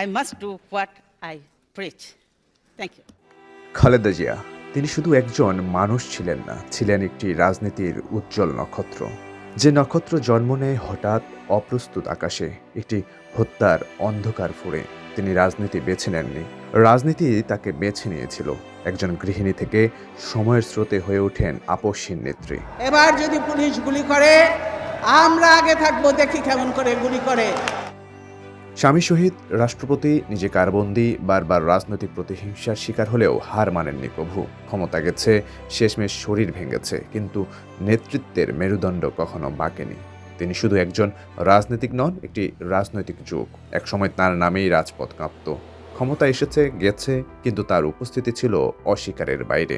I must do what I preach. Thank you. Khaleda Zia তিনি শুধু একজন মানুষ ছিলেন না, ছিলেন একটি রাজনীতির উজ্জ্বল নক্ষত্র, যে নক্ষত্র জন্ম নেয় হঠাৎ অপ্রস্তুত আকাশে, একটি হত্যার অন্ধকার ফুঁড়ে। তিনি রাজনীতি বেছে নেননি, রাজনীতি তাকে বেছে নিয়েছিল। একজন গৃহিণী থেকে সময়ের স্রোতে হয়ে ওঠেন আপসহীন নেত্রী। এবার যদি পুলিশ গুলি করে, আমরা আগে থাকবো, দেখি কেমন করে গুলি করে। স্বামী শহীদ, রাষ্ট্রপতি, নিজে কারাবন্দী, বারবার রাজনৈতিক প্রতিহিংসার শিকার হলেও হার মানেননি প্রভু। ক্ষমতা গেছে, শেষমেশ শরীর ভেঙেছে, কিন্তু নেতৃত্বের মেরুদণ্ড কখনো বাঁকেনি। তিনি শুধু একজন রাজনীতিক নন, একটি রাজনৈতিক যুগ। একসময় তার নামেই রাজপথ কাঁপত। ক্ষমতা এসেছে, গেছে, কিন্তু তার উপস্থিতি ছিল অস্বীকারের বাইরে।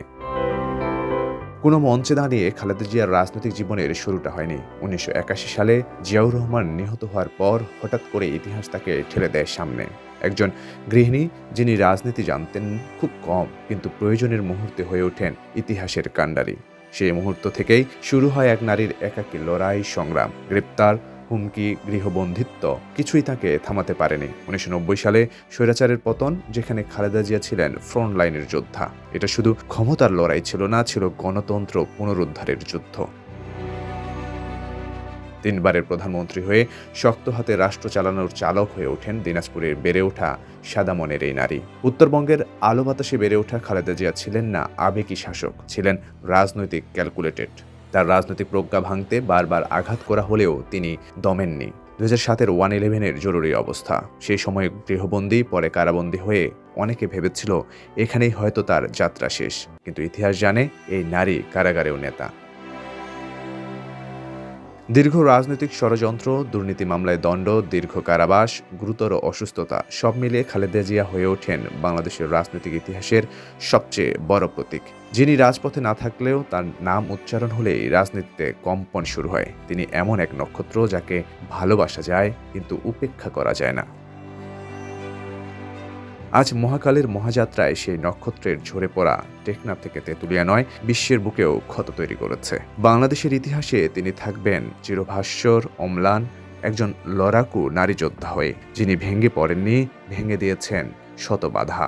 কোনো মঞ্চে দাঁড়িয়ে খালেদা জিয়ার রাজনৈতিক জীবনের শুরুটা হয়নি। 1981 সালে জিয়াউর রহমান নিহত হওয়ার পর হঠাৎ করে ইতিহাস তাকে ঠেলে দেয় সামনে। একজন গৃহিণী যিনি রাজনীতি জানতেন খুব কম, কিন্তু প্রয়োজনের মুহূর্তে হয়ে ওঠেন ইতিহাসের কাণ্ডারি। সেই মুহূর্ত থেকেই শুরু হয় এক নারীর একাকী লড়াই, সংগ্রাম। গ্রেপ্তার, হুমকি, গৃহবন্ধিত্ব কিছুই তাকে থামাতে পারেনি। 1990 সালে স্বৈরাচারের পতন, যেখানে খালেদা জিয়া ছিলেন ফ্রন্ট লাইনের যোদ্ধা। এটা শুধু ক্ষমতার লড়াই ছিল না, ছিল গণতন্ত্র পুনরুদ্ধারের যুদ্ধ। 3 বারের প্রধানমন্ত্রী হয়ে শক্ত হাতে রাষ্ট্র চালানোর চালক হয়ে ওঠেন দিনাজপুরের বেড়ে ওঠা সাদা মনের এই নারী। উত্তরবঙ্গের আলো বাতাসে বেড়ে ওঠা খালেদা জিয়া ছিলেন না আবেগী শাসক, ছিলেন রাজনৈতিক ক্যালকুলেটেড। তার রাজনৈতিক প্রজ্ঞা ভাঙতে বারবার আঘাত করা হলেও তিনি দমেননি। 2007-এর 111-এর জরুরি অবস্থা, সেই সময় গৃহবন্দী, পরে কারাবন্দী হয়ে অনেকে ভেবেছিল এখানেই হয়তো তার যাত্রা শেষ। কিন্তু ইতিহাস জানে এই নারী কারাগারেও নেতা। দীর্ঘ রাজনৈতিক ষড়যন্ত্র, দুর্নীতি মামলায় দণ্ড, দীর্ঘ কারাবাস, গুরুতর অসুস্থতা সব মিলিয়ে খালেদা জিয়া হয়ে ওঠেন বাংলাদেশের রাজনৈতিক ইতিহাসের সবচেয়ে বড় প্রতীক, যিনি রাজপথে না থাকলেও তার নাম উচ্চারণ হলেই রাজনীতিতে কম্পন শুরু হয়। তিনি এমন এক নক্ষত্র যাকে ভালোবাসা যায় কিন্তু উপেক্ষা করা যায় না। আজ মহাকালের মহাযাত্রায় সেই নক্ষত্রের ঝরে পড়া টেকনাফ থেকে তেঁতুলিয়া নয়, বিশ্বের বুকেও ক্ষত তৈরি করেছে। বাংলাদেশের ইতিহাসে তিনি থাকবেন চিরভাস্বর, অম্লান, একজন লড়াকু নারী যোদ্ধা হয়ে, যিনি ভেঙে পড়েননি, ভেঙে দিয়েছেন শত বাধা।